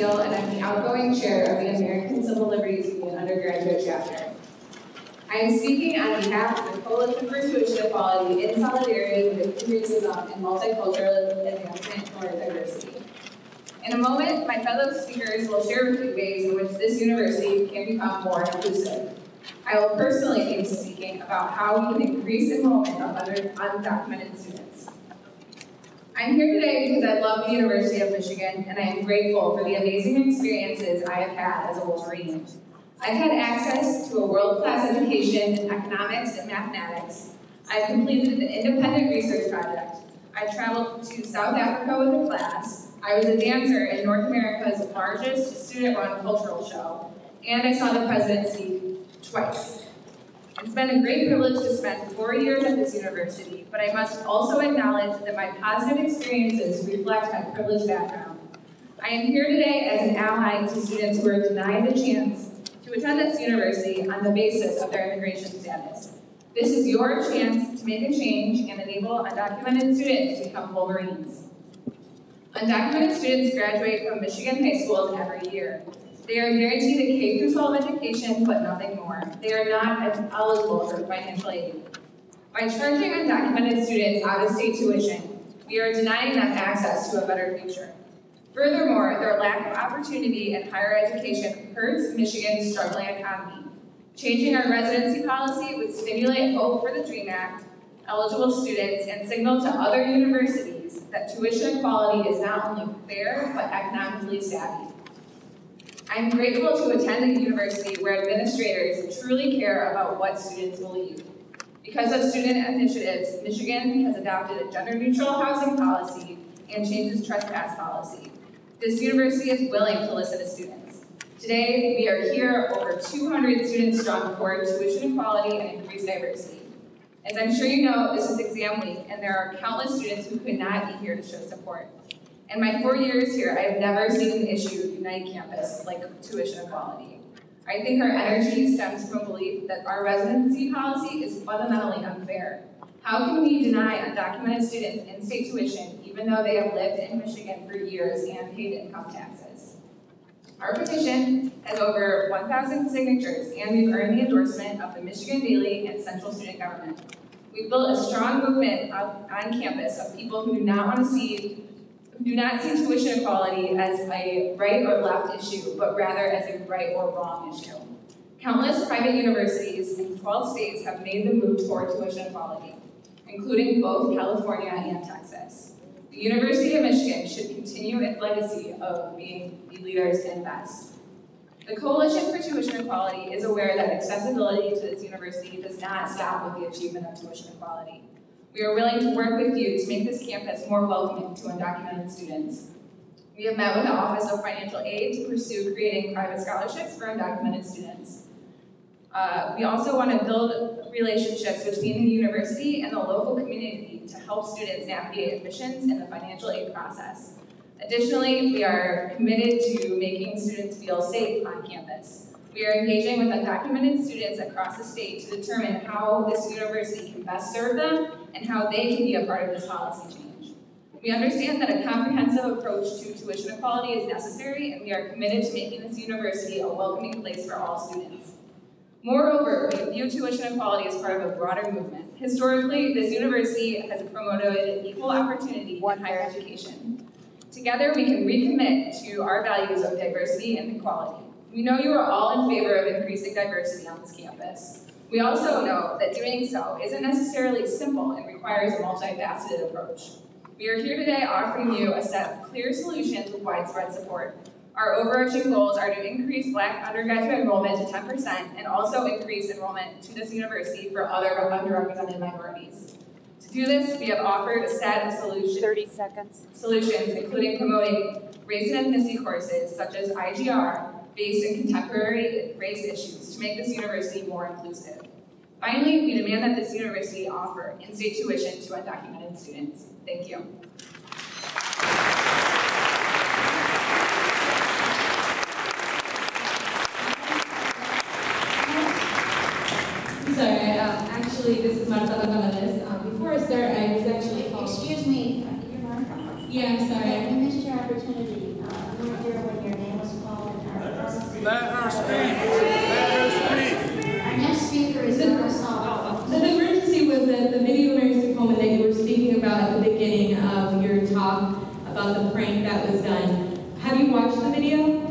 Steele, and I'm the outgoing chair of the American Civil Liberties Union undergraduate chapter. I am speaking on behalf of the Coalition for Tuition Equality in solidarity with racism and multicultural advancement for diversity. In a moment, my fellow speakers will share with you ways in which this university can become more inclusive. I will personally be speaking about how we can increase enrollment of undocumented students. I'm here today because I love the University of Michigan, and I am grateful for the amazing experiences I have had as a Wolverine. I've had access to a world-class education in economics and mathematics. I've completed an independent research project. I traveled to South Africa with a class. I was a dancer in North America's largest student-run cultural show. And I saw the president speak twice. It's been a great privilege to spend 4 years at this university, but I must also acknowledge that my positive experiences reflect my privileged background. I am here today as an ally to students who are denied the chance to attend this university on the basis of their immigration status. This is your chance to make a change and enable undocumented students to become Wolverines. Undocumented students graduate from Michigan high schools every year. They are guaranteed a K-12 education, but nothing more. They are not as eligible for financial aid. By charging undocumented students out-of-state tuition, we are denying them access to a better future. Furthermore, their lack of opportunity in higher education hurts Michigan's struggling economy. Changing our residency policy would stimulate hope for the DREAM Act, eligible students, and signal to other universities that tuition equality is not only fair, but economically savvy. I'm grateful to attend a university where administrators truly care about what students believe. Because of student initiatives, Michigan has adopted a gender-neutral housing policy and changes trespass policy. This university is willing to listen to students. Today, we are here over 200 students strong for tuition equality and increased diversity. As I'm sure you know, this is exam week, and there are countless students who could not be here to show support. In my 4 years here, I have never seen an issue unite campus like tuition equality. I think our energy stems from a belief that our residency policy is fundamentally unfair. How can we deny undocumented students in-state tuition even though they have lived in Michigan for years and paid income taxes? Our petition has over 1,000 signatures, and we've earned the endorsement of the Michigan Daily and Central Student Government. We've built a strong movement on campus of people who do not see tuition equality as a right or left issue, but rather as a right or wrong issue. Countless private universities in 12 states have made the move toward tuition equality, including both California and Texas. The University of Michigan should continue its legacy of being the leaders in best. The Coalition for Tuition Equality is aware that accessibility to this university does not stop with the achievement of tuition equality. We are willing to work with you to make this campus more welcoming to undocumented students. We have met with the Office of Financial Aid to pursue creating private scholarships for undocumented students. We also want to build relationships between the university and the local community to help students navigate admissions and the financial aid process. Additionally, we are committed to making students feel safe on campus. We are engaging with undocumented students across the state to determine how this university can best serve them and how they can be a part of this policy change. We understand that a comprehensive approach to tuition equality is necessary, and we are committed to making this university a welcoming place for all students. Moreover, we view tuition equality as part of a broader movement. Historically, this university has promoted equal opportunity in higher education. Together, we can recommit to our values of diversity and equality. We know you are all in favor of increasing diversity on this campus. We also know that doing so isn't necessarily simple and requires a multifaceted approach. We are here today offering you a set of clear solutions with widespread support. Our overarching goals are to increase Black undergraduate enrollment to 10% and also increase enrollment to this university for other underrepresented minorities. To do this, we have offered a set of solutions, including promoting race and ethnicity courses such as IGR, based in contemporary race issues to make this university more inclusive. Finally, we demand that this university offer in-state tuition to undocumented students. Thank you. Sorry, actually, this is Marta Gonzalez. Before I start, I was actually called. Excuse me, you're Marta? Yeah, I'm sorry. You missed your opportunity. I'm not sure when your name about at the beginning of your talk about the prank that was done. Have you watched the video?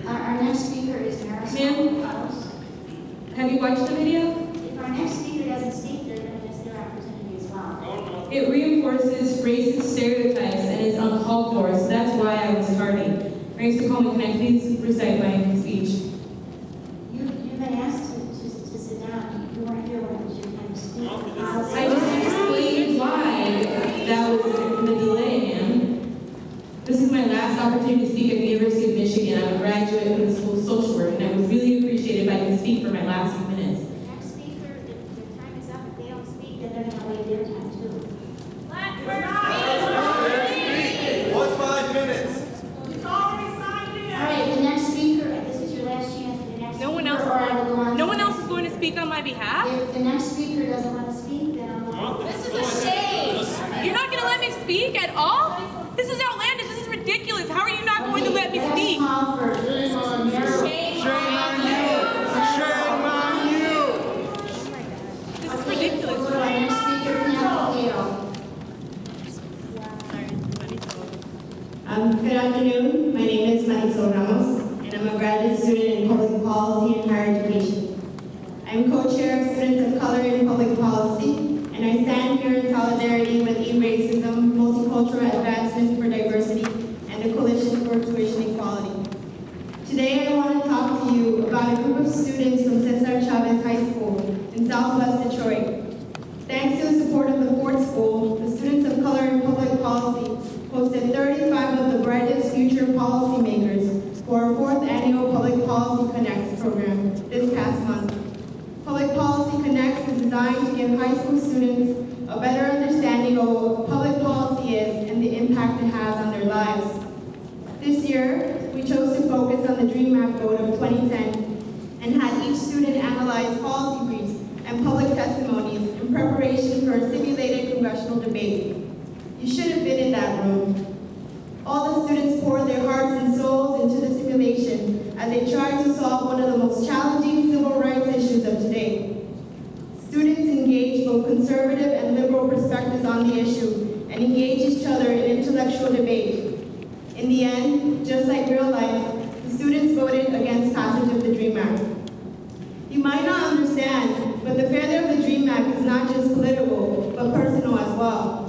Our next speaker is Marisol. Ma'am? Have you watched the video? If our next speaker doesn't speak, they're going to miss their opportunity as well. It reinforces racist stereotypes and is uncalled for, so that's why I was tardy. Mr. Coleman, can I please recite my speech? You've been asked to sit down. You weren't here when it was your time to speak. I just explained why that was the delay, ma'am. This is my last opportunity to speak at the University of Michigan. I'm a graduate in the School of Social Work, and I would really appreciate it if I can speak for my last few minutes. The next speaker, their time is up. If they don't speak, then they're going to wait their time too. What's 5 minutes? All right, the next speaker, this is your last chance for the next No one speaker, else. or I will go on. No one else is going to speak on my behalf. If the next speaker doesn't want to speak, then I'll go on. This is a shame. You're not going to let me speak at all? This is outlandish. This is ridiculous. How are you not going to let me speak? Shame on you. Shame on you! Shame on you! This is ridiculous. Go to our next speaker, Campbell. Good afternoon. My name is Marisol Ramos, and I'm a graduate student in public policy and higher education. I'm co-chair of Students of Color in Public Policy, and I stand here in solidarity with E-Racism, Multicultural Advancements for Diversity, and the Coalition for Tuition Equality. Today I want to talk to you about a group of students from Cesar Chavez High School in Southwest Detroit. Thanks to the support of the Ford School, the Students of Color in Public Policy hosted 35 of the brightest future policymakers for our 4th annual Public Policy Connects program this past month. Public Policy Connects is designed to give high school students a better understanding of what public policy is and the impact it has on their lives. This year, we chose to focus on the Dream Map vote of 2010 and had each student analyze policy briefs and public testimonies in preparation for a simulated congressional debate. You should have been in that room. All the students poured their hearts and souls into the simulation as they tried to solve one of the most challenging civil rights issues of today. Students engaged both conservative and liberal perspectives on the issue and engaged each other in intellectual debate. In the end, just like real life, the students voted against passage of the Dream Act. You might not understand, but the failure of the Dream Act is not just political, but personal as well.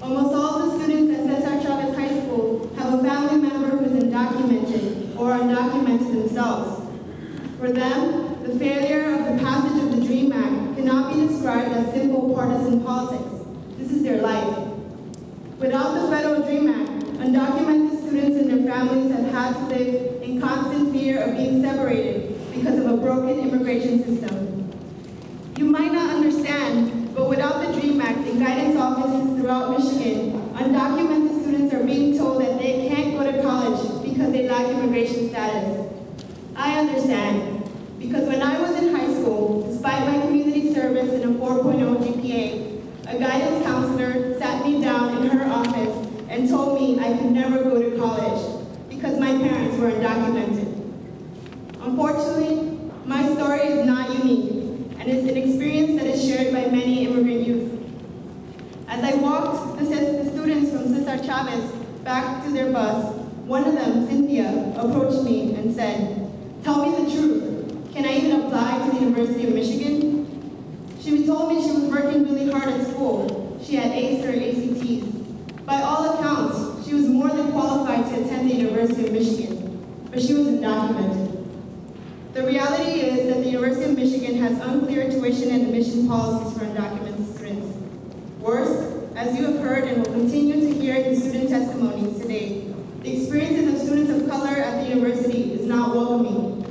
Almost all the students at Cesar Chavez High School have a family member who is undocumented or undocumented themselves. For them, the failure of the passage of the Dream Act cannot be described as simple partisan politics. This is their life. Without the federal Dream Act, undocumented students and their families have had to live in constant fear of being separated because of a broken immigration system. You might not understand, but without the Dream Act in guidance offices throughout Michigan, undocumented students are being told that they can't go to college because they lack immigration status. I understand, because when I was in high school, despite my community service and a 4.0 GPA, a guidance counselor sat me down in her office and told me I could never go to college because my parents were undocumented. Unfortunately, my story is not unique, and is an experience that is shared by many immigrant youth. As I walked the students from Cesar Chavez back to their bus, one of them, Cynthia, approached me and said, "Tell me the truth. Can I even apply to the University of Michigan?" She told me she was working really hard at school. She had aced her ACTs. By all accounts, she was more than qualified to attend the University of Michigan, but she was undocumented. The reality is that the University of Michigan has unclear tuition and admission policies for undocumented students. Worse, as you have heard and will continue to hear in student testimonies today, the experiences of students of color at the university is not welcoming.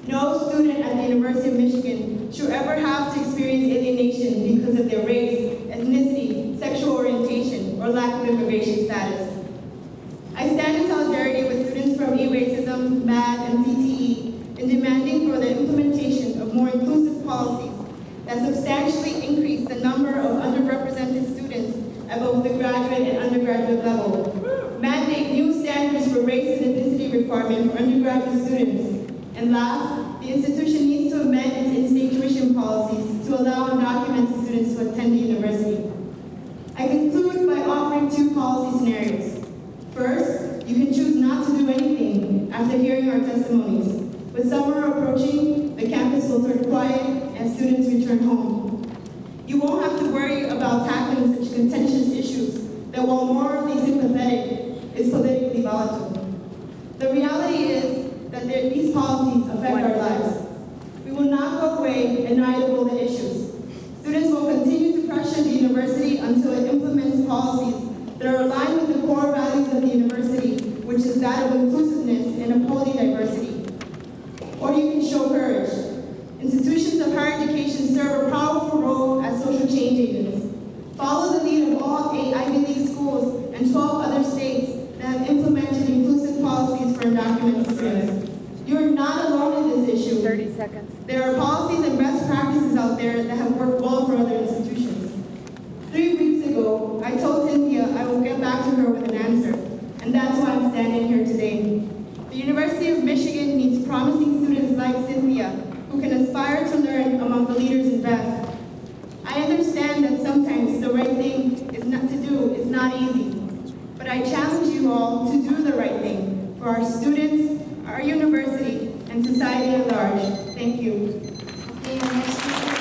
No student at the University of Michigan should ever have to experience alienation because of their race, ethnicity, sexual orientation, or lack of immigration status. I stand in solidarity with students from E-Racism, MAD, and CTE in demanding for the implementation of more inclusive policies that substantially increase the number of underrepresented students at both the graduate and undergraduate level, mandate new standards for race and ethnicity requirement for undergraduate students, and last, the institution needs to amend its in-state tuition policies to allow undocumented students to attend the university. I conclude hearing our testimonies. With summer approaching, the campus will turn quiet as students return home. You won't have to worry about tackling such contentious issues that, while morally sympathetic, is politically volatile. The reality is that these policies affect our lives. We will not go away, and neither will the issues. Students will continue to pressure the university until it implements policies that are aligned with the core values of the university, which is that of inclusiveness and upholding diversity. Or you can show courage. Institutions of higher education serve a powerful role as social change agents. Follow the lead of all 8 Ivy League schools and 12 other states that have implemented inclusive policies for undocumented students. You are not alone in this issue. 30 seconds. There are policies and best practices out there that have worked well for other institutions. 3 weeks ago, I told Cynthia I will get back to her with an answer, and that's why I'm standing here today. The University of Michigan needs promising students like Cynthia who can aspire to learn among the leaders in Beth. I understand that sometimes the right thing is not easy, but I challenge you all to do the right thing for our students, our university, and society at large. Thank you. Okay, our next speaker.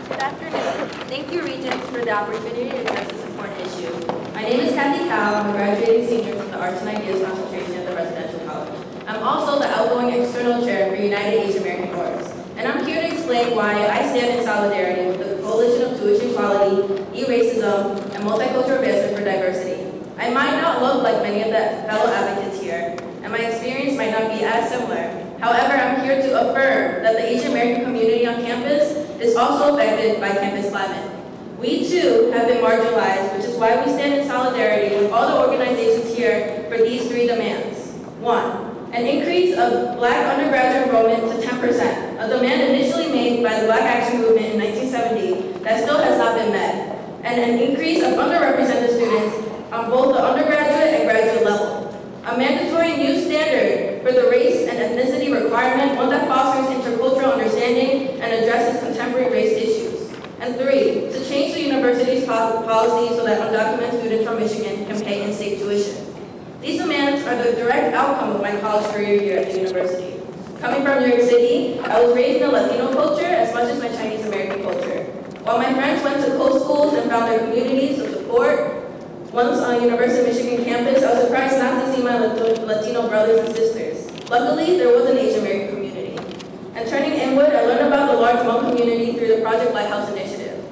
Good afternoon. Thank you, Regents, for the opportunity to address this important issue. My name is Kathy Cow. I'm a graduating senior from the Arts and Ideas concentration at the Residential College. I'm also the outgoing external chair for United Asian American Boards. And I'm here to explain why I stand in solidarity with the Coalition of Tuition Equality, E-Racism, and Multicultural Advancement for Diversity. I might not look like many of the fellow advocates here, and my experience might not be as similar. However, I'm here to affirm that the Asian American community on campus is also affected by campus climate. We too have been marginalized, which is why we stand in solidarity with all the organizations here for these 3 demands. 1. An increase of Black undergraduate enrollment to 10%, a demand initially made by the Black Action Movement in 1970 that still has not been met, and an increase of underrepresented students on both the undergraduate and graduate level. A mandatory new standard for the race and ethnicity requirement, one that fosters intercultural understanding and addresses contemporary race issues. And 3, to change the university's policy so that undocumented students from Michigan can pay in-state tuition. These demands are the direct outcome of my college career here at the university. Coming from New York City, I was raised in a Latino culture as much as my Chinese American culture. While my friends went to co-schools and found their communities of support, once on University of Michigan campus, I was surprised not to see my Latino brothers and sisters. Luckily, there was an Asian American community. And turning inward, I learned about the large Hmong community through the Project Lighthouse initiative.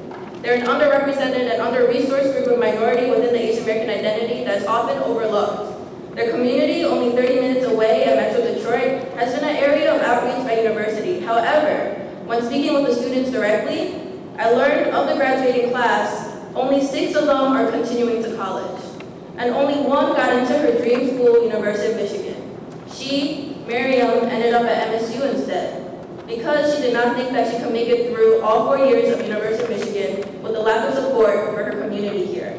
They're an underrepresented and under-resourced group of minority within the Asian American identity that is often overlooked. Their community, only 30 minutes away at Metro Detroit, has been an area of outreach by university. However, when speaking with the students directly, I learned of the graduating class, only 6 of them are continuing to college. And only 1 got into her dream school, University of Michigan. She, Miriam, ended up at MSU instead, because she did not think that she could make it through all 4 years of University of Michigan with the lack of support for her community here.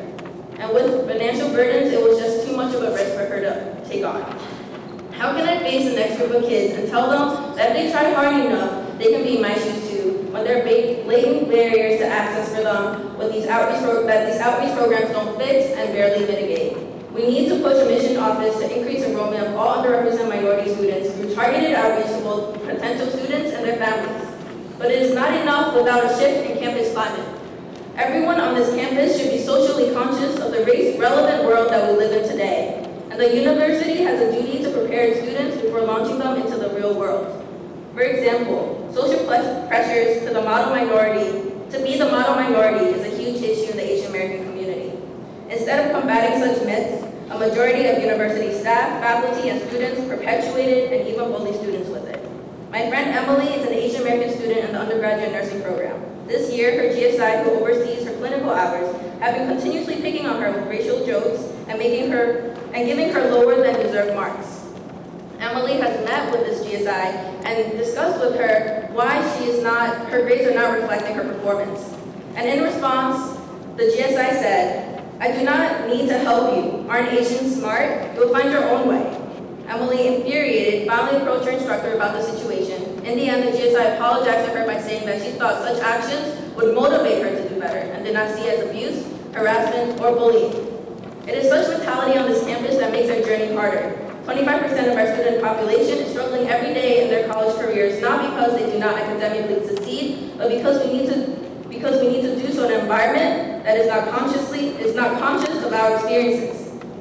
And with financial burdens, it was just too much of a risk for her to take on. How can I face the next group of kids and tell them that if they try hard enough, they can be in my shoes too, when there are blatant barriers to access for them with that these outreach programs don't fix and barely mitigate? We need to push a mission office to increase enrollment of all underrepresented minority students through targeted outreach to both potential students and their families. But it is not enough without a shift in campus climate. Everyone on this campus should be socially conscious of the race-relevant world that we live in today, and the university has a duty to prepare its students before launching them into the real world. For example, social pressures to be the model minority is a huge issue in the Asian American community. Instead of combating such myths, a majority of university staff, faculty, and students perpetuated and even bully students with it. My friend Emily is an Asian American student in the undergraduate nursing program. This year, her GSI, who oversees her clinical hours, have been continuously picking on her with racial jokes and giving her lower than deserved marks. Emily has met with this GSI and discussed with her why her grades are not reflecting her performance. And in response, the GSI said, "I do not need to help you. Aren't Asians smart? You'll find your own way." Emily, infuriated, finally approached her instructor about the situation In the end, the GSI apologized to her by saying that she thought such actions would motivate her to do better and did not see it as abuse, harassment, or bullying. It is such mentality on this campus that makes our journey harder. 25% of our student population is struggling every day in their college careers, not because they do not academically succeed, but because we need to do so in an environment that is not conscious of our experiences.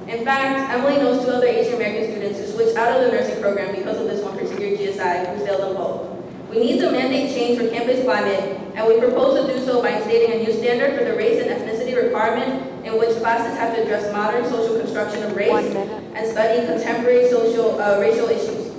In fact, Emily knows 2 other Asian American students who switched out of the nursing program because of this one particular GSI who failed them both. We need to mandate change for campus climate, and we propose to do so by instating a new standard for the race and ethnicity requirement in which classes have to address modern social construction of race and study contemporary racial issues.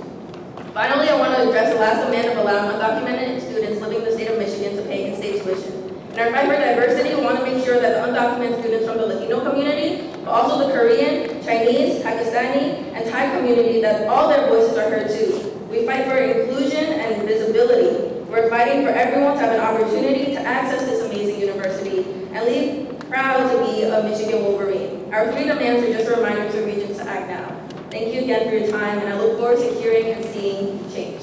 Finally, I want to address the last demand of allowing undocumented students living in the state of Michigan to pay in-state tuition. In our fight for diversity, we want to make sure that the undocumented students from the Latino community, but also the Korean, Chinese, Pakistani, and Thai community, that all their voices are heard too. We fight for inclusion and visibility. We're fighting for everyone to have an opportunity to access this amazing university and leave proud to be a Michigan Wolverine. Our 3 demands are just a reminder to Regents to act now. Thank you again for your time, and I look forward to hearing and seeing change.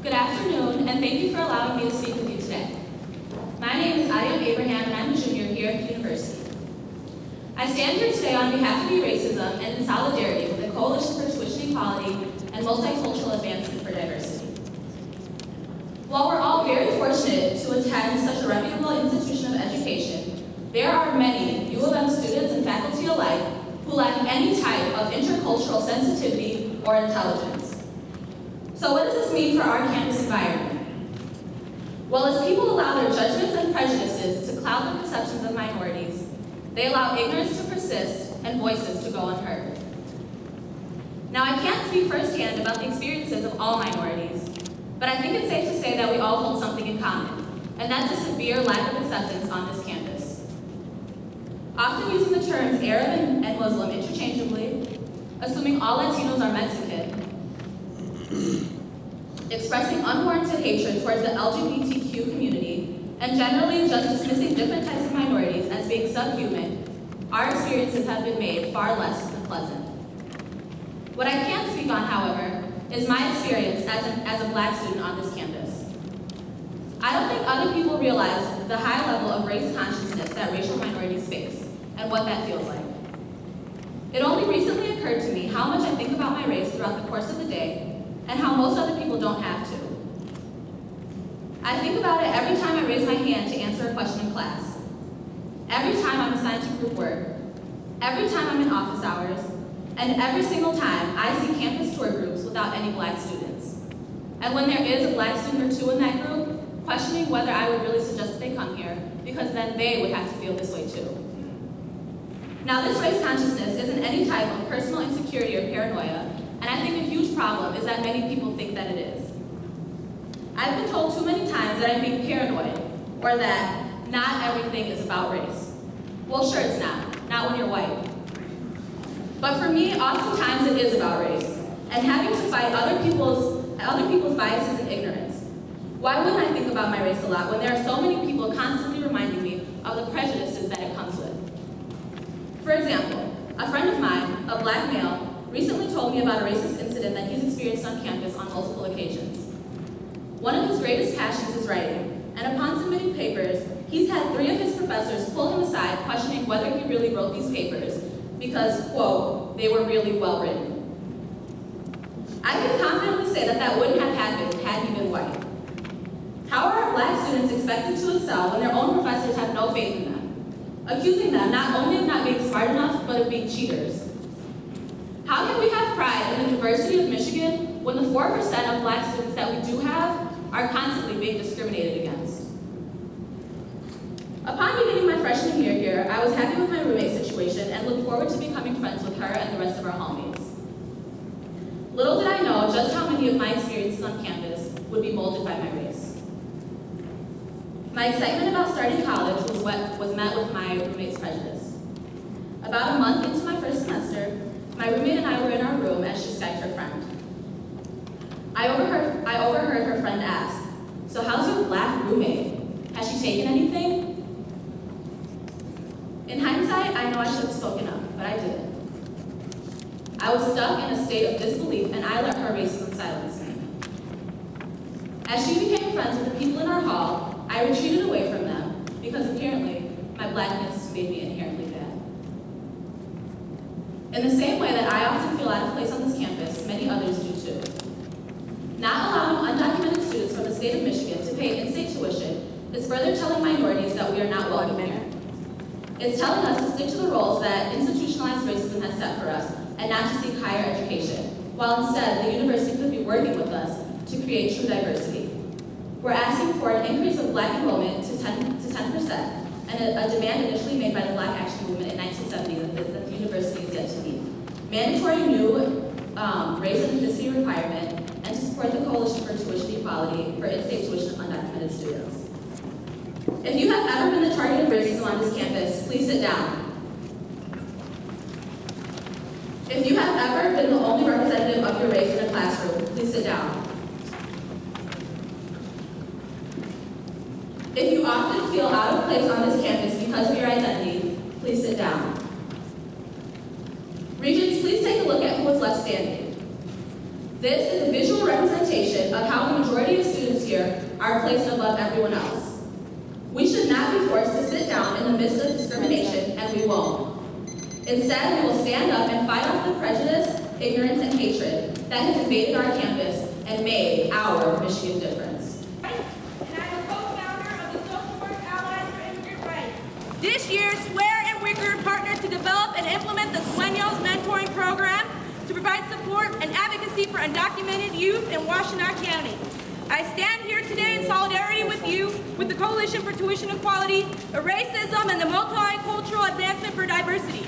Good afternoon, and thank you for allowing me to speak with you today. My name is Ariam Abraham, and I'm a junior here at the university. I stand here today on behalf of E-Racism and in solidarity with the Coalition for Tuition Equality and Multicultural Advancement for Diversity. While we're all very fortunate to attend such a reputable institution of education, there are many U of M students and faculty alike who lack any type of intercultural sensitivity or intelligence. So what does this mean for our campus environment? Well, as people allow their judgments and prejudices to cloud the perceptions of minorities, they allow ignorance to persist and voices to go unheard. Now, I can't speak firsthand about the experiences of all minorities, but I think it's safe to say that we all hold something in common, and that's a severe lack of acceptance on this campus. Often using the terms Arab and Muslim interchangeably, assuming all Latinos are Mexican, expressing unwarranted hatred towards the LGBTQ community, and generally just dismissing different types of minorities as being subhuman, our experiences have been made far less than pleasant. What I can speak on, however, is my experience as a Black student on this campus. I don't think other people realize the high level of race consciousness that racial minorities face, and what that feels like. It only recently occurred to me how much I think about my race throughout the course of the day, and how most other people don't have to. I think about it every time I raise my hand to answer a question in class, every time I'm assigned to group work, every time I'm in office hours, and every single time I see campus tour groups without any Black students. And when there is a Black student or 2 in that group, questioning whether I would really suggest that they come here, because then they would have to feel this way too. Now, this race consciousness isn't any type of personal insecurity or paranoia, and I think a huge problem is that many people think that it is. I've been told too many times that I'm being paranoid, or that not everything is about race. Well, sure it's not when you're white. But for me, oftentimes it is about race, and having to fight other people's biases and ignorance. Why wouldn't I think about my race a lot when there are so many people constantly reminding me of the prejudices that it comes with? For example, a friend of mine, a Black male, recently told me about a racist incident that he's experienced on campus on multiple occasions. One of his greatest passions is writing, and upon submitting papers, he's had 3 of his professors pull him aside questioning whether he really wrote these papers because, quote, they were really well written. I can confidently say that that wouldn't have happened had he been white. How are our Black students expected to excel when their own professors have no faith in them, accusing them not only of not being smart enough, but of being cheaters? How can we have pride in the diversity of Michigan when the 4% of Black students that we do have are constantly being discriminated against? Upon beginning my freshman year here, I was happy with my roommate situation and looked forward to becoming friends with her and the rest of our homies. Little did I know just how many of my experiences on campus would be molded by my race. My excitement about starting college was met with my roommate's prejudice. About a month into my first semester, my roommate and I were in our room as she Skyped her friend. I overheard her friend ask, "So how's your black roommate? Has she taken anything?" In hindsight, I know I should have spoken up, but I didn't. I was stuck in a state of disbelief, and I let her racism silence me. As she became friends with the people in our hall, I retreated away from them because apparently my blackness made me inherently bad. In the same way that I often feel out of place on this campus, many others do too. Not allowing undocumented students from the state of Michigan to pay in-state tuition is further telling minorities that we are not welcome here. It's telling us to stick to the roles that institutionalized racism has set for us and not to seek higher education, while instead the university could be working with us to create true diversity. We're asking for an increase of black enrollment to 10%, and a demand initially made by the Black Action Movement in 1970 that the university is yet to meet. Mandatory new race and ethnicity requirement, and to support the Coalition for Tuition Equality for in-state tuition of undocumented students. If you have ever been the target of racism on this campus, please sit down. If you have ever been the only representative of your race in a classroom, please sit down. If you often feel out of place on this campus because of your identity, please sit down. Regents, please take a look at who is left standing. This is a visual representation of how the majority of students here are placed above everyone else. We should not be forced to sit down in the midst of discrimination, and we won't. Instead, we will stand up and fight off the prejudice, ignorance, and hatred that has invaded our campus and made our Michigan difference. And I'm a co-founder of the Social Work Allies for Immigrant Rights. This year, Swear and Wicker partnered to develop and implement the Sueños Mentoring Program to provide support and advocacy for undocumented youth in Washtenaw County. I stand here today in solidarity with you, with the Coalition for Tuition Equality, Racism, and the Multicultural Advancement for Diversity.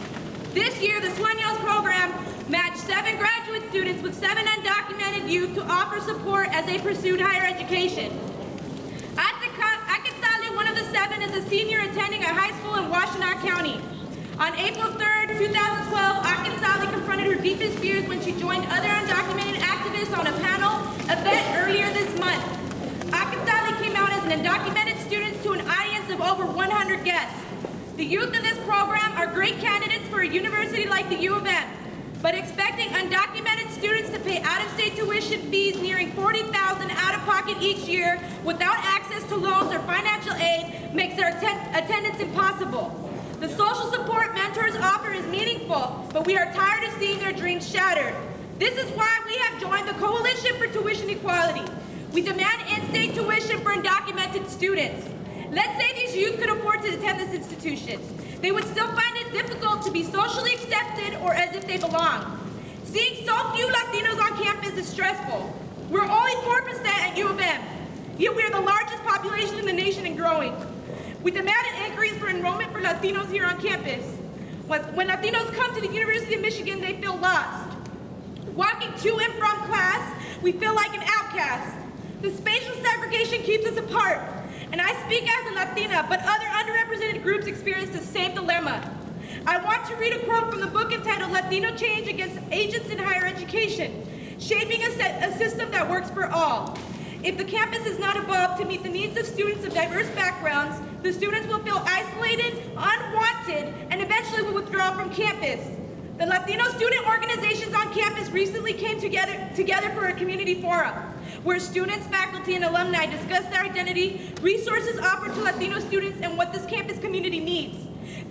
This year, the Sueños program matched 7 graduate students with 7 undocumented youth to offer support as they pursued higher education. Akitsali, one of the 7, is a senior attending a high school in Washtenaw County. On April 3rd, 2012, Akitsali confronted her deepest fears when she joined other undocumented activists on a panel event earlier this month. Akitsali came out as an undocumented student to an audience of over 100 guests. The youth in this program are great candidates for a university like the U of M, but expecting undocumented students to pay out-of-state tuition fees nearing $40,000 out of pocket each year without access to loans or financial aid makes their attendance impossible. The social support mentors offer is meaningful, but we are tired of seeing their dreams shattered. This is why we have joined the Coalition for Tuition Equality. We demand in-state tuition for undocumented students. Let's say these youth could afford to attend this institution. They would still find it difficult to be socially accepted or as if they belong. Seeing so few Latinos on campus is stressful. We're only 4% at U of M, yet we are the largest population in the nation and growing. We demand an increase for enrollment for Latinos here on campus. When Latinos come to the University of Michigan, they feel lost. Walking to and from class, we feel like an outcast. The spatial segregation keeps us apart. And I speak as a Latina, but other underrepresented groups experience the same dilemma. I want to read a quote from the book entitled Latino Change Against Agents in Higher Education, Shaping a System That Works for All. If the campus is not evolved to meet the needs of students of diverse backgrounds, the students will feel isolated, unwanted, and eventually will withdraw from campus. The Latino student organizations on campus recently came together for a community forum, where students, faculty, and alumni discuss their identity, resources offered to Latino students, and what this campus community needs.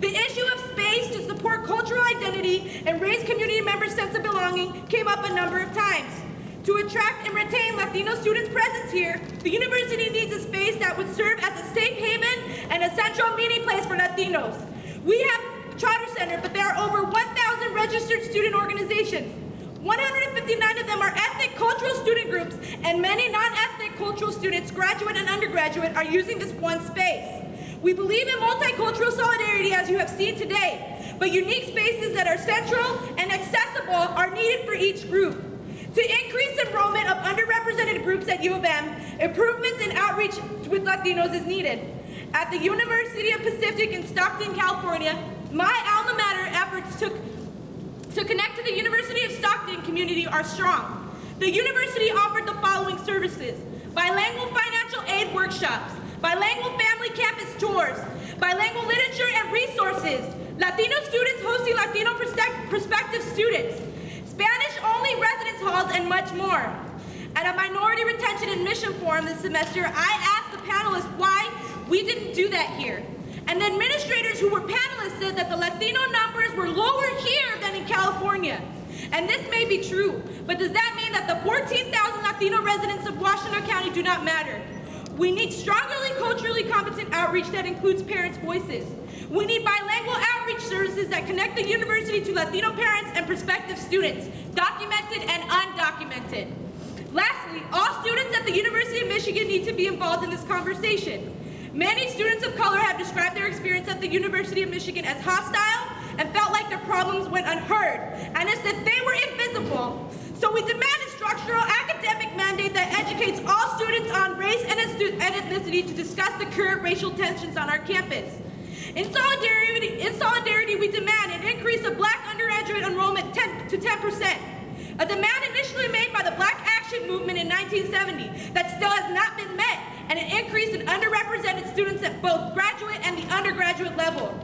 The issue of space to support cultural identity and raise community members' sense of belonging came up a number of times. To attract and retain Latino students' presence here, the university needs a space that would serve as a safe haven and a central meeting place for Latinos. We have Charter Center, but there are over 1,000 registered student organizations. 159 of them are ethnic cultural student groups, and many non-ethnic cultural students, graduate and undergraduate, are using this one space. We believe in multicultural solidarity, as you have seen today, but unique spaces that are central and accessible are needed for each group. To increase enrollment of underrepresented groups at U of M, improvements in outreach with Latinos is needed. At the University of Pacific in Stockton, California, my alma mater efforts to connect to the University of Stockton community are strong. The university offered the following services: bilingual financial aid workshops, bilingual family campus tours, bilingual literature and resources, Latino students hosting Latino prospective students, Spanish-only residence halls, and much more. At a minority retention admission forum this semester, I asked the panelists why we didn't do that here. And the administrators who were panelists said that the Latino numbers were lower here than in California. And this may be true, but does that mean that the 14,000 Latino residents of Washtenaw County do not matter? We need strongly culturally competent outreach that includes parents' voices. We need bilingual outreach services that connect the university to Latino parents and prospective students, documented and undocumented. Lastly, all students at the University of Michigan need to be involved in this conversation. Many students of color have described their experience at the University of Michigan as hostile and felt like their problems went unheard, and as if they were invisible. So we demand a structural academic mandate that educates all students on race and ethnicity to discuss the current racial tensions on our campus. In solidarity, we demand an increase of Black undergraduate enrollment to 10%, a demand initially made by the Black Action Movement in 1970 that still has not been met, and an increase in underrepresented students at both graduate and the undergraduate level.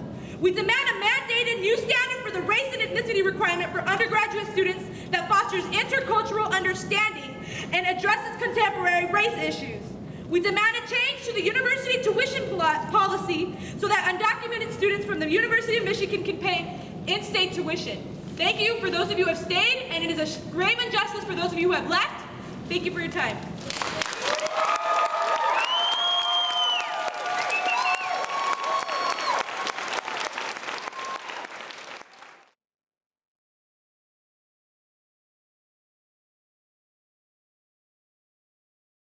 We demand a mandated new standard for the race and ethnicity requirement for undergraduate students that fosters intercultural understanding and addresses contemporary race issues. We demand a change to the university tuition policy so that undocumented students from the University of Michigan can pay in-state tuition. Thank you for those of you who have stayed, and it is a grave injustice for those of you who have left. Thank you for your time.